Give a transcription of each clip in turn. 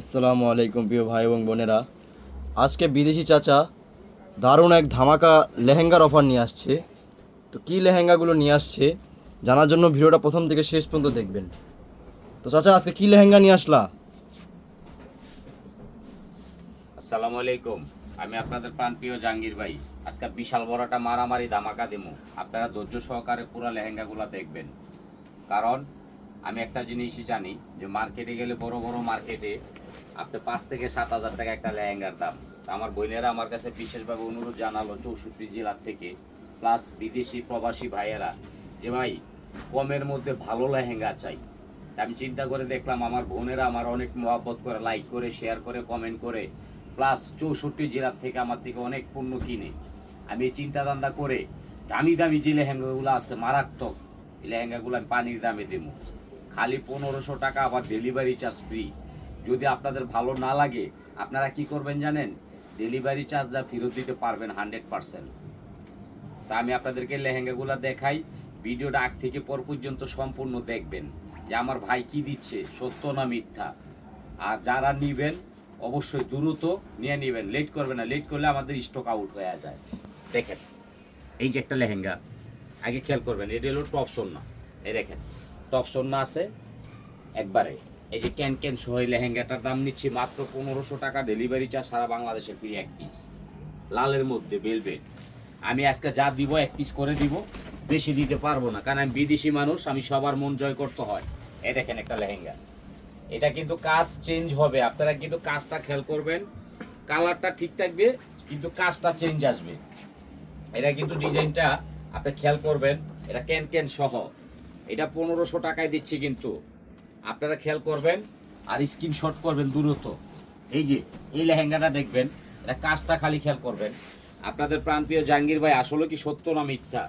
আসসালামু আলাইকুম প্রিয় ভাই এবং বোনেরা। আজকে বিদেশি চাচা দারুণ এক ধামাকা লেহেঙ্গার অফার নিয়ে আসছে। তো কী লেহেঙ্গাগুলো নিয়ে আসছে জানার জন্য ভিডিওটা প্রথম থেকে শেষ পর্যন্ত দেখবেন। তো চাচা আজকে কী লেহেঙ্গা নিয়ে আসলা? আসসালামু আলাইকুম। আমি আপনাদের প্রাণপ্রিয় জাহাঙ্গীর ভাই। আজকে বিশাল বড় একটা মারামারি ধামাকা দেবো। আপনারা ধৈর্য সহকারে পুরো লেহেঙ্গাগুলো দেখবেন, কারণ আমি একটা জিনিসই জানি যে মার্কেটে গেলে বড় বড় মার্কেটে আপনি 5 থেকে 7 হাজার টাকা একটা লেহেঙ্গার দাম। তা আমার বোনেরা আমার কাছে বিশেষভাবে অনুরোধ জানালো 64 জেলার থেকে, প্লাস বিদেশি প্রবাসী ভাইয়েরা, যে ভাই কমের মধ্যে ভালো লেহেঙ্গা চাই। তা আমি চিন্তা করে দেখলাম আমার বোনেরা আমার অনেক মহব্বত করে, লাইক করে, শেয়ার করে, কমেন্ট করে, প্লাস 64 জেলার থেকে আমার থেকে অনেক পণ্য কিনে। আমি এই চিন্তা ধান্দা করে দামি দামি যে লেহেঙ্গাগুলো আছে মারাত্মক, এই লেহেঙ্গাগুলো আমি পানির দামে দেবো খালি 1500 টাকা, আবার ডেলিভারি চার্জ ফ্রি। যদি আপনাদের ভালো না লাগে আপনারা কি করবেন জানেন? ডেলিভারি চার্জটা ফেরত দিতে পারবেন 100%। তা আমি আপনাদেরকে লেহেঙ্গাগুলো দেখাই, ভিডিওটা আগ থেকে পর পর্যন্ত সম্পূর্ণ দেখবেন যে আমার ভাই কি দিচ্ছে, সত্য না মিথ্যা। আর যারা নিবেন অবশ্যই দ্রুত নিয়ে নেবেন, লেট করবেন না, লেট করলে আমাদের স্টক আউট হয়ে যায়। দেখেন এই যে একটা লেহেঙ্গা, আগে খেয়াল করবেন, এটা হলো টপ সন্না। এই দেখেন টপ সন্না আছে একবারে। এই যে ক্যান ক্যান সহ এই লেহেঙ্গাটার দাম নিচ্ছি মাত্র 1500 টাকা, ডেলিভারি চার্জ সারা বাংলাদেশে ফ্রি। এক পিস লালের মধ্যে বেলভেট। আমি আজকে যা দিব এক পিস করে দিব, বেশি দিতে পারবো না, কারণ আমি বিদেশি মানুষ, আমি সবার মন জয় করতে হয়। এই দেখেন একটা লেহেঙ্গা, এটা কিন্তু কাজ চেঞ্জ হবে, আপনারা কিন্তু কাজটা খেয়াল করবেন। কালারটা ঠিক থাকবে কিন্তু কাজটা চেঞ্জ আসবে। এটা কিন্তু ডিজাইনটা আপনি খেয়াল করবেন, এটা ক্যান ক্যান সহ। এটা 1500 টাকায় দিচ্ছি, কিন্তু আপনারা খেয়াল করবেন আর স্ক্রিনশট করবেন দ্রুত। এই যে এই লেহেঙ্গাটা দেখবেন, এটা কাজটা খালি খেয়াল করবেন। আপনাদের প্রাণপ্রিয় জাহাঙ্গীর ভাই আসলে কি সত্য না মিথ্যা?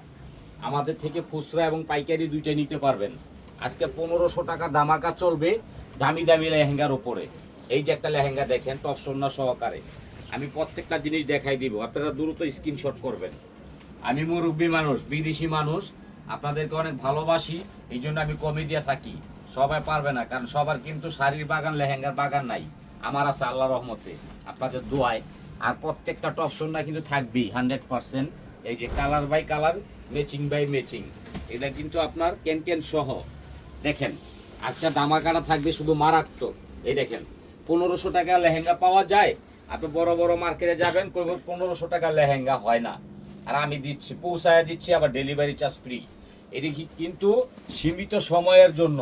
আমাদের থেকে খুচরা এবং পাইকারি দুইটাই নিতে পারবেন। আজকে 1500 টাকা ধামাকা চলবে দামি দামি লেহেঙ্গার উপরে। এই যে একটা লেহেঙ্গা দেখেন টপ সন্না সহকারে, আমি প্রত্যেকটা জিনিস দেখাই দিব, আপনারা দ্রুত স্ক্রিনশট করবেন। আমি মুরব্বী মানুষ, বিদেশি মানুষ, আপনাদেরকে অনেক ভালোবাসি, এই জন্য আমি কমে দিয়ে থাকি। সবাই পারবে না, কারণ সবার কিন্তু শাড়ির বাগান, লেহেঙ্গার বাগান নাই। আমার আছে আল্লাহ রহমতে, আপনাদের দোয়ায়। আর প্রত্যেকটা টপ সন্না কিন্তু থাকবেই 100%। এই যে colour by colour, matching by matching, এটা কিন্তু আপনার ক্যান ক্যান সহ। দেখেন আজকে দামাকাটা থাকবে শুধু মারাত্মক। এই দেখেন 1500 টাকা লেহেঙ্গা পাওয়া যায়, আপনি বড় বড় মার্কেটে যাবেন, 1500 টাকা লেহেঙ্গা হয় না। আর আমি দিচ্ছি, পৌঁছায় দিচ্ছি, আবার ডেলিভারি চার্জ ফ্রি। এটি কিন্তু সীমিত সময়ের জন্য।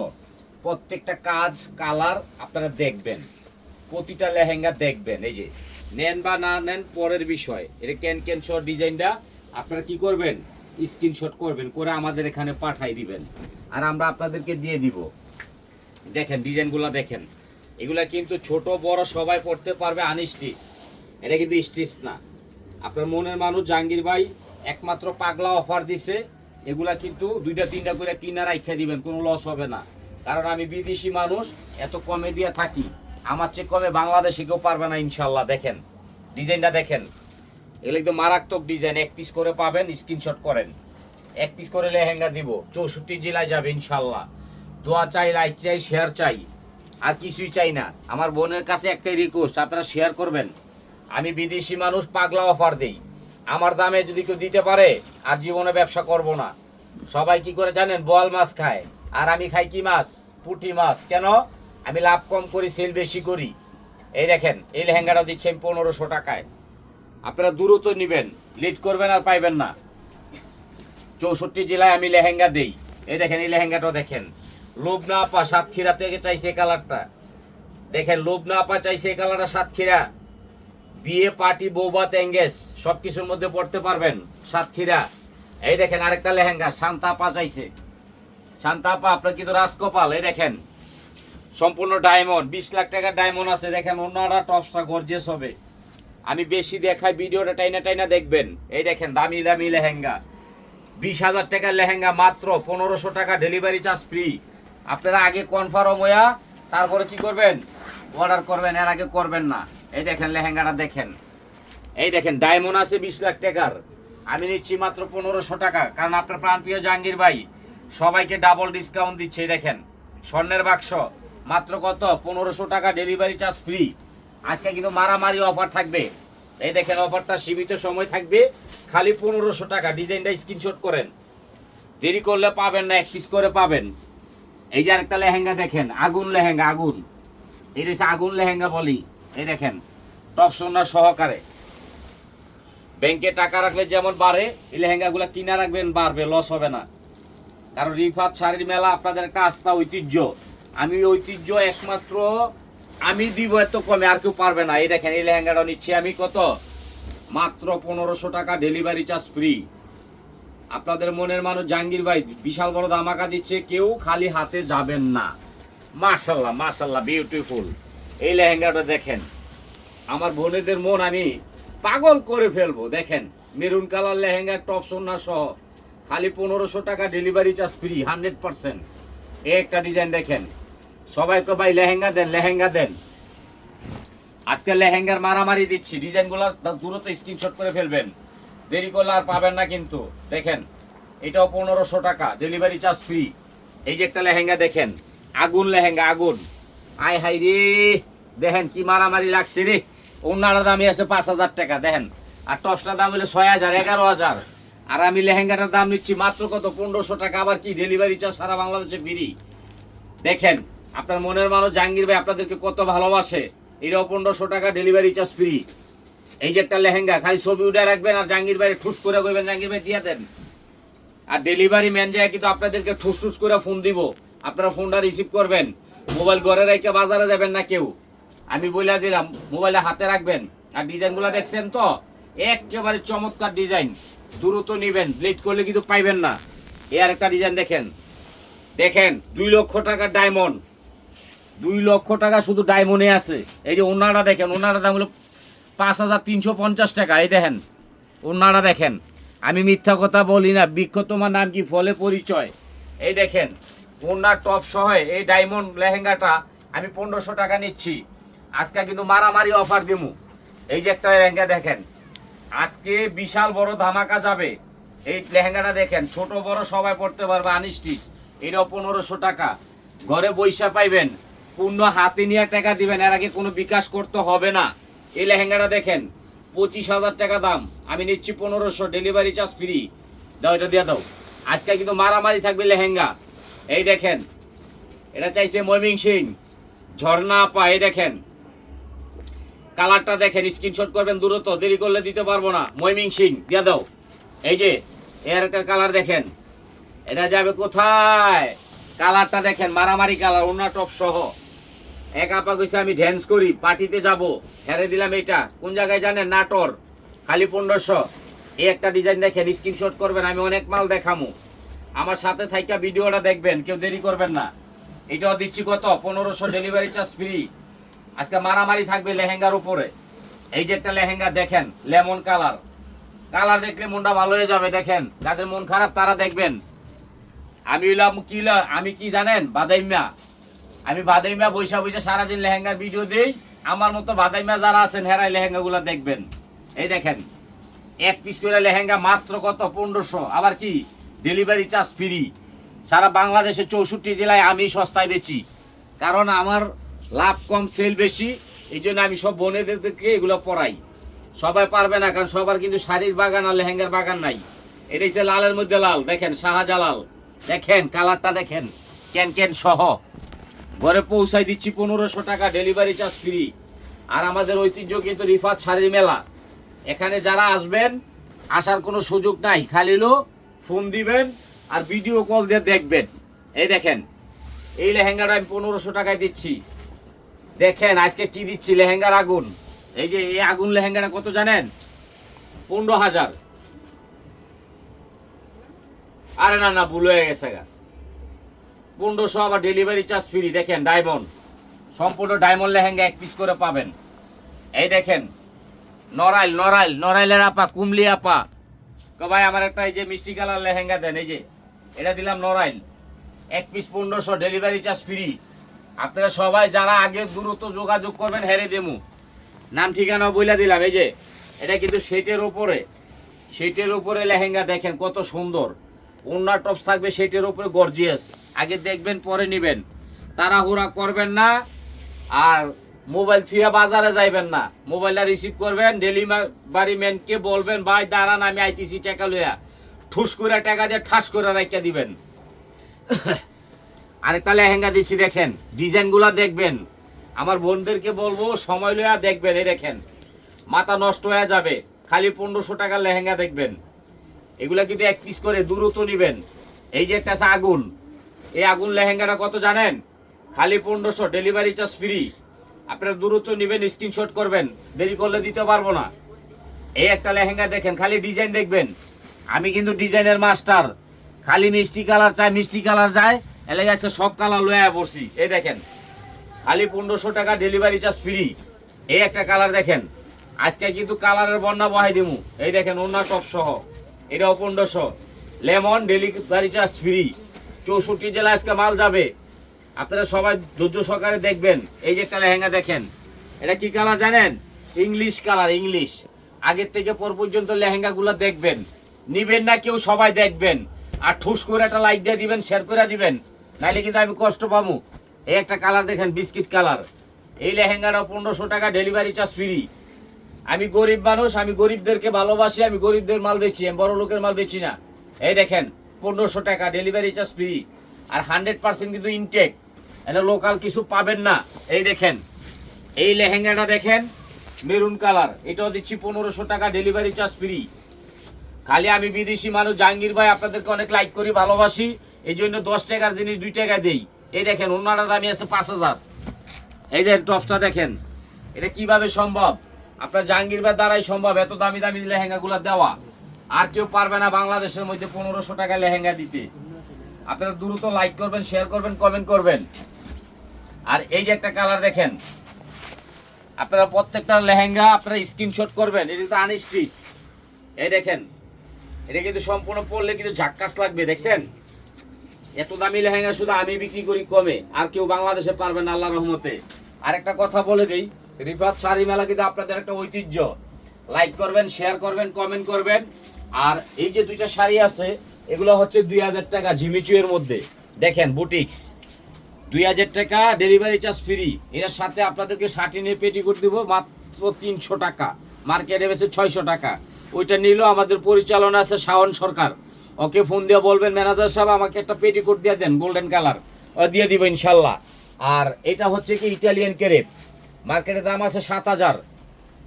প্রত্যেকটা কাজ কালার আপনারা দেখবেন, প্রতিটা লেহেঙ্গা দেখবেন। এই যে নেন বা না নেন পরের বিষয়, এটা ক্যান ক্যান শর্ট ডিজাইনটা আপনারা কি করবেন? স্ক্রিনশট করবেন, করে আমাদের এখানে পাঠাই দিবেন, আর আমরা আপনাদেরকে দিয়ে দিব। দেখেন ডিজাইনগুলো দেখেন, এগুলা কিন্তু ছোট বড় সবাই পড়তে পারবে, আনস্টিচ। এটা কিন্তু স্টিচ না। আপনার মনের মানুষ জাহাঙ্গীর ভাই একমাত্র পাগলা অফার দিছে। এগুলা কিন্তু 2টা 3টা করে কিনা রাইখা দিবেন, কোনো লস হবে না, কারণ আমি বিদেশি মানুষ, এত কমে দিয়ে থাকি। আমার চেয়ে কমে বাংলাদেশে কেউ পারবে না ইনশাল্লাহ। দেখেন ডিজাইনটা দেখেন, এগুলো একদম মারাত্মক ডিজাইন। এক পিস করে পাবেন, স্ক্রিনশট করেন। এক পিস করে লেহেঙ্গা দিব, 64 জেলায় যাবে ইনশাল্লাহ। দোয়া চাই, লাইক চাই, শেয়ার চাই, আর কিছুই চাই না। আমার বোনের কাছে একটাই রিকোয়েস্ট, আপনারা শেয়ার করবেন। আমি বিদেশি মানুষ, পাগলা অফার দেই। আমার দামে যদি কেউ দিতে পারে আর জীবনে ব্যবসা করব না। সবাই কি করে জানেন? বোয়াল মাছ খায়, আর আমি খাই কি মাছ? পুঁটি মাছ। কেন? আমি লাভ কম করি, সেল বেশি করি। এই দেখেন এই লেহেঙ্গাটা দিচ্ছি আমি 1500 টাকায়। আপনারা দ্রুত নেবেন, লেট করবেন আর পাইবেন না। 64 জেলায় আমি লেহেঙ্গা দেই। এই দেখেন এই লেহেঙ্গাটা দেখেন, লোবনা আপা সাতক্ষীরা থেকে চাইছে এই কালারটা। দেখেন লোবনা আপা চাইছে এই কালারটা, সাতক্ষীরা। বিয়ে পার্টি বৌবাত এঙ্গেজ সব কিছুর মধ্যে পড়তে পারবেন, সাতক্ষীরা। এই দেখেন আরেকটা লেহেঙ্গা শান্তা আপা চাইছে। শান্তা আপা আপনার কিন্তু রাজকপাল। এই দেখেন সম্পূর্ণ ডায়মন্ড, 20 লাখ টাকার ডায়মন্ড আছে। দেখেন অন্যরা টপসটা গর্জিয়াস হবে। আমি বেশি দেখাই, ভিডিওটা টাইনা টাইনা দেখবেন। এই দেখেন দামি দামি লেহেঙ্গা, 20,000 টাকার লেহেঙ্গা মাত্র 1500 টাকা, ডেলিভারি চার্জ ফ্রি। আপনারা আগে কনফার্ম হইয়া তারপরে কি করবেন? অর্ডার করবেন, এর আগে করবেন না। এই দেখেন লেহেঙ্গাটা দেখেন, এই দেখেন ডায়মন্ড আছে 20 লাখ টাকার, আমি নিচ্ছি মাত্র 1500 টাকা, কারণ আপনার প্রাণপ্রিয় জাহাঙ্গীর ভাই সবাইকে ডাবল ডিসকাউন্ট দিচ্ছে। এই দেখেন স্বর্ণের বাক্স মাত্র কত 1500 টাকা ডেলিভারি চার্জ ফ্রি। আজকে কিন্তু মারামারি অফার থাকবে। এই দেখেন অফারটা সীমিত সময় থাকবে, খালি 1500 টাকা। ডিজাইনটা স্ক্রিনশট করেন, দেরি করলে পাবেন না, এক পিস করে পাবেন। এই যে আরেকটা লেহেঙ্গা দেখেন, আগুন লেহেঙ্গা, আগুন, এটা হচ্ছে আগুন লেহেঙ্গা বলি। এই দেখেন টপ সোনার সহকারে। ব্যাংকে টাকা রাখলে যেমন বাড়ে, এই লেহেঙ্গাগুলো কিনা রাখবেন, বাড়বে, লস হবে না। কারণ রিফাত শাড়ির মেলা আপনাদের একটা আস্থা, ঐতিহ্য। আমি ঐতিহ্য একমাত্র আমি দিব, এত কমে আর কেউ পারবে না। এই দেখেন এই লেহেঙ্গাটা নিচ্ছি আমি কত, মাত্র 1500 টাকা ডেলিভারি চার্জ ফ্রি। আপনাদের মনের মানুষ জাহাঙ্গীর ভাই বিশাল বড় ধামাকা দিচ্ছে, কেউ খালি হাতে যাবেন না। মাশাল্লাহ মাশাল্লাহ, বিউটিফুল। এই লেহেঙ্গাটা দেখেন, আমার বোনেদের মন আমি পাগল করে ফেলবো। দেখেন মেরুন কালার লেহেঙ্গা, টপ সোনা সহ, খালি 1500 টাকা ডেলিভারি চার্জ ফ্রি 100%। এই একটা ডিজাইন দেখেন, সবাইকে ভাই লেহেঙ্গা দেন, লেহেঙ্গা দেন। আজকে লেহেঙ্গার মারামারি দিচ্ছি, ডিজাইনগুলো দ্রুত স্ক্রিনশট করে ফেলবেন, দেরি করলে আর পাবেন না কিন্তু। দেখেন এটাও 1500 টাকা ডেলিভারি চার্জ ফ্রি। এই যে একটা লেহেঙ্গা দেখেন, আগুন লেহেঙ্গা, আগুন। আয় হাই রে, দেখেন কি মারামারি লাগছে রে। অন্যান্য দামই আছে 5000 টাকা দেখেন, আর টপসটার দাম হলো 6000, 11000। আর আমি লেহেঙ্গাটার দাম নিচ্ছি মাত্র কত, 1500 টাকা। আবার কি ডেলিভারি চার্জ সারা বাংলাদেশে ফ্রি। দেখেন আপনার মনের মানুষ জাহাঙ্গীর ভাই আপনাদেরকে কত ভালোবাসে। এটাও 1500 টাকা ডেলিভারি চার্জ ফ্রি। এই যে একটা লেহেঙ্গা, খালি ছবি উঠে রাখবেন আর জাহাঙ্গীর ভাই ঠুস করে কইবেন জাহাঙ্গীর ভাই দিয়ে দেন। আর ডেলিভারি ম্যান যায় কিন্তু আপনাদেরকে ঠুস ঠুস করে ফোন দিব, আপনারা ফোনটা রিসিভ করবেন। মোবাইল ঘরে রেখে বাজারে যাবেন না কেউ, আমি বলে দিলাম, মোবাইলে হাতে রাখবেন। আর ডিজাইনগুলো দেখছেন তো, একেবারে চমৎকার ডিজাইন, দ্রুত নিবেন, লেট করলে কিন্তু পাইবেন না। এই আর একটা ডিজাইন দেখেন, দেখেন 2 লক্ষ টাকার ডায়মন্ড, 2 লক্ষ টাকা শুধু ডায়মন্ডে আছে। এই যে ওনারা দেখেন, ওনারা দাম হলো 5350 টাকা। এই দেখেন ওনারা দেখেন, আমি মিথ্যা কথা বলি না, বৃক্ষ তোমার নাম কি ফলে পরিচয়। এই দেখেন ওনার টপ সহ এই ডায়মন্ড লেহেঙ্গাটা আমি 1500 টাকা নিচ্ছি। আজকে কিন্তু মারামারি অফার দিমু। এই যে একটা লেহেঙ্গা দেখেন, আজকে বিশাল বড় ধামাকা যাবে। এই লেহেঙ্গাটা দেখেন, ছোট বড় সবাই পড়তে পারবে, আনস্টিচ। এটাও 1500 টাকা, ঘরে বৈশা পাইবেন, পূর্ণ হাতে নিয়ে টাকা দিবেন, এর আগে কোনো বিকাশ করতে হবে না। এই লেহেঙ্গাটা দেখেন 25000 টাকা দাম, আমি নিচ্ছি 1500, ডেলিভারি চার্জ ফ্রি। দাও, এটা দিয়ে দাও। আজকে কিন্তু মারামারি থাকবে লেহেঙ্গা। এই দেখেন এটা চাইছে ময়মিং সিং, ঝর্ণা আপা। এই দেখেন কালারটা দেখেন, স্ক্রিনশট করবেন দ্রুত, দেরি করলে দিতে পারবো না। ময়মিং সিং দিয়ে দাও। এই যে এর একটা কালার দেখেন, এটা যাবে কোথায়, কালারটা দেখেন মারামারি কালার, ওনা টপ সহ। এক আপা কইছে আমি ড্যান্স করি, পার্টিতে যাব, হেরে দিলাম। এটা কোন জায়গায় জানেন, নাটোর, খালি 1500। এই একটা ডিজাইন দেখেন, স্ক্রিনশট করবেন, আমি অনেক মাল দেখামু। আমার সাথে থাইকা ভিডিওটা দেখবেন, কেউ দেরি করবেন না। এটাও দিচ্ছি কত, 1500, ডেলিভারি চার্জ ফ্রি। আজকে মারামারি থাকবে লেহেঙ্গার উপরে। এই যে একটা লেহেঙ্গা দেখেন, লেমন কালার, কালার দেখলে মনটা ভালো হয়ে যাবে। দেখেন যাদের মন খারাপ তারা দেখবেন। আমি হইলাম আমি কি জানেন, বাদাইমা। আমি বাদাইমা বৈশা বৈশা সারাদিন লেহেঙ্গার ভিডিও দেই। আমার মতো বাদাইমা যারা আছেন হেরাই লেহেঙ্গাগুলো দেখবেন। এই দেখেন এক পিস করে লেহেঙ্গা মাত্র কত, 1500। আবার কি ডেলিভারি চার্জ ফ্রি। সারা বাংলাদেশে 64 জেলায় আমি সস্তায় বেচি, কারণ আমার লাভ কম, সেল বেশি। এই জন্য আমি সব বোনেদেরকে এগুলো পরাই। সবাই পারবে না, কারণ সবার কিন্তু শাড়ির বাগান আর লেহেঙ্গার বাগান নাই। এটা হচ্ছে লালের মধ্যে লাল, দেখেন শাহজালাল, দেখেন কালারটা দেখেন, ক্যান ক্যান সহ। ঘরে পৌঁছাই দিচ্ছি 1500 টাকা, ডেলিভারি চার্জ ফ্রি। আর আমাদের ঐতিহ্য কিন্তু রিফাত শাড়ির মেলা। এখানে যারা আসবেন, আসার কোনো সুযোগ নাই, খালি ফোন দিবেন আর ভিডিও কল দিয়ে দেখবেন। এই দেখেন এই লেহেঙ্গাটা আমি 1500 টাকায় দিচ্ছি। দেখেন আজকে কি দিচ্ছি, লেহেঙ্গার আগুন। এই যে এই আগুন লেহেঙ্গাটা কত জানেন, 15000। আরে না না, ভুল হয়ে গেছে গা, 1500, আবার ডেলিভারি চার্জ ফ্রি। দেখেন ডায়মন্ড, সম্পূর্ণ ডায়মন্ড লেহেঙ্গা, এক পিস করে পাবেন। এই দেখেন নরাইল, নরাইল, নরাইলের আপা, কুমলি আপা, ভাই আমার একটা এই যে মিষ্টি কালার লেহেঙ্গা দেন। এই যে এটা দিলাম নরাইল, এক পিস 1500, ডেলিভারি চার্জ ফ্রি। আপনারা সবাই যারা আগে দ্রুত যোগাযোগ করবেন, হেরে দেমু, নাম ঠিকানা বইলা দিলাম। এই যে এটা কিন্তু সেটের উপরে, সেটের উপরে লেহেঙ্গা, দেখেন কত সুন্দর। ওনার টপস থাকবে সেটের উপরে, গর্জিয়াস। আগে দেখবেন পরে নেবেন। তাড়াহুড়া করবেন না, আর মোবাইল থুয়ে বাজারে যাইবেন না। মোবাইলটা রিসিভ করবেন, ডেলিভারি ম্যানকে বলবেন ভাই দাঁড়ান আমি আইতেছি টাকা লইয়া, ঠুস করে টাকা দিয়ে ঠাস করে রাখিয়া দিবেন। আরেকটা লেহেঙ্গা দিচ্ছি, দেখেন ডিজাইনগুলা দেখবেন। আমার বোনদেরকে বলবো সময় লইয়া দেখবেন। এই দেখেন মাথা নষ্ট হয়ে যাবে, খালি 1500 টাকার লেহেঙ্গা দেখবেন। এগুলা কিন্তু এক পিস করে দ্রুত নিবেন। এই যে একটা আছে আগুন, এই আগুন লেহেঙ্গাটা কত জানেন? খালি 1500, ডেলিভারি চার্জ ফ্রি। আপনারা দ্রুত নিবেন, স্ক্রিনশট করবেন, দেরি করলে দিতে পারবো না। এই একটা লেহেঙ্গা দেখেন, খালি ডিজাইন দেখবেন। আমি কিন্তু ডিজাইনের মাস্টার, খালি মিষ্টি কালার চাই, মিষ্টি কালার যায়, এলাকায় সব কালার লয়ে পড়ছি। এই দেখেন খালি 1500 টাকা, ডেলিভারি চার্জ ফ্রি। এই একটা কালার দেখেন, আজকে কিন্তু কালারের বন্যা বহাই দিমু। এই দেখেন ওনার টপ সহ, এটাও 1500, লেমন, ডেলিভারি চার্জ ফ্রি। 64 জেলায় আজকে মাল যাবে, আপনারা সবাই ধৈর্য সহকারে দেখবেন। এই যে একটা লেহেঙ্গা দেখেন, এটা কি কালার জানেন? English colour, English. আগের থেকে পর পর্যন্ত লেহেঙ্গাগুলো দেখবেন, নিবেন না কেউ, সবাই দেখবেন। আর ঠুস করে একটা লাইক দিয়ে দিবেন, শেয়ার করে দিবেন, নাইলে কিন্তু আমি কষ্ট পাবো। এই একটা কালার দেখেন, বিস্কিট কালার। এই লেহেঙ্গাটা 1500 টাকা, ডেলিভারি চার্জ ফ্রি। আমি গরিব মানুষ, আমি গরিবদেরকে ভালোবাসি, আমি গরিবদের মাল বেচি, আমি বড় লোকের মাল বেচি না। এই দেখেন 1500 টাকা, ডেলিভারি চার্জ ফ্রি। আর 100% কিন্তু ইনটেক, এটা লোকাল কিছু পাবেন না। এই দেখেন এই লেহেঙ্গাটা দেখেন, মেরুন কালার, এটাও দিচ্ছি 1500 টাকা, ডেলিভারি চার্জ ফ্রি। খালি আমি বিদেশি মানুষ জাহাঙ্গীর ভাই, আপনাদেরকে অনেক লাইক করি, ভালোবাসি, এই জন্য 10 টাকার জিনিস 2 টাকা দেই। এই দেখেন ওনারা দামি আছে 5000। এই দেখেন টপসটা দেখেন, এটা কিভাবে সম্ভব? আপনার জাহাঙ্গীর ভাই দ্বারাই সম্ভব এত দামি দামি লেহেঙ্গাগুলো দেওয়া। আর কেউ পারবে না বাংলাদেশের মধ্যে 1500 টাকা লেহেঙ্গা দিতে। আপনারা দ্রুত লাইক করবেন, শেয়ার করবেন, কমেন্ট করবেন। আর এই যে একটা কালার দেখেন, আপনারা প্রত্যেকটা লেহেঙ্গা আপনারা স্ক্রিনশট করবেন। এটা কিন্তু আনস্টিচ। এই দেখেন এটা কিন্তু সম্পূর্ণ পরলে কিন্তু ঝাক্কাস লাগবে, দেখছেন? এত দামি লেহেঙ্গা শুধু আমি বিক্রি করি কমে, আর কেউ বাংলাদেশে পারবে না আল্লাহর রহমতে। আর একটা কথা বলে দেই, রিফাত শাড়ি মেলা কিন্তু আপনাদের একটা ঐতিহ্য। লাইক করবেন, শেয়ার করবেন, কমেন্ট করবেন। আর এই যে দুইটা শাড়ি আছে, এগুলো হচ্ছে 2000 টাকা, জিমিচুয়ের মধ্যে দেখেন, বুটিক্স, 2000 টাকা, ডেলিভারি চার্জ ফ্রি। এটার সাথে আপনাদেরকে শার্টিনের পেটিকোট দিব মাত্র 300 টাকা, মার্কেটে বেশি 600 টাকা। ওইটা নিলেও আমাদের পরিচালনা আছে শাওন সরকার, ওকে ফোন দিয়ে বলবেন ম্যানেজার সাহেব আমাকে একটা পেটিকোট দিয়ে দেন গোল্ডেন কালার, ও দিয়ে দিব ইনশাল্লাহ। আর এটা হচ্ছে কি ইটালিয়ান ক্রেপ, মার্কেটের দাম আছে 7000।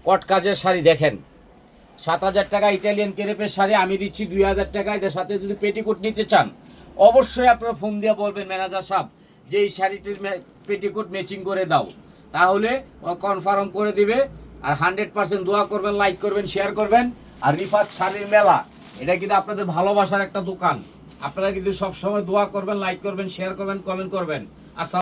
কট কাজের শাড়ি দেখেন, 7000 টাকা ইটালিয়ান ক্রেপের শাড়ি আমি দিচ্ছি 2000 টাকা। এটার সাথে যদি পেটিকোট নিতে চান অবশ্যই আপনারা ফোন দিয়ে বলবেন ম্যানেজার সাহেব যে এই শাড়িটির পেটিকোট ম্যাচিং করে দাও, তাহলে ও কনফার্ম করে দিবে। আর 100% দোয়া করবেন, লাইক করবেন, শেয়ার করবেন। আর রিফাত শাড়ির মেলা, এটা কিন্তু আপনাদের ভালোবাসার একটা দোকান। আপনারা কিন্তু সবসময় দোয়া করবেন, লাইক করবেন, শেয়ার করবেন, কমেন্ট করবেন। আসসালাম।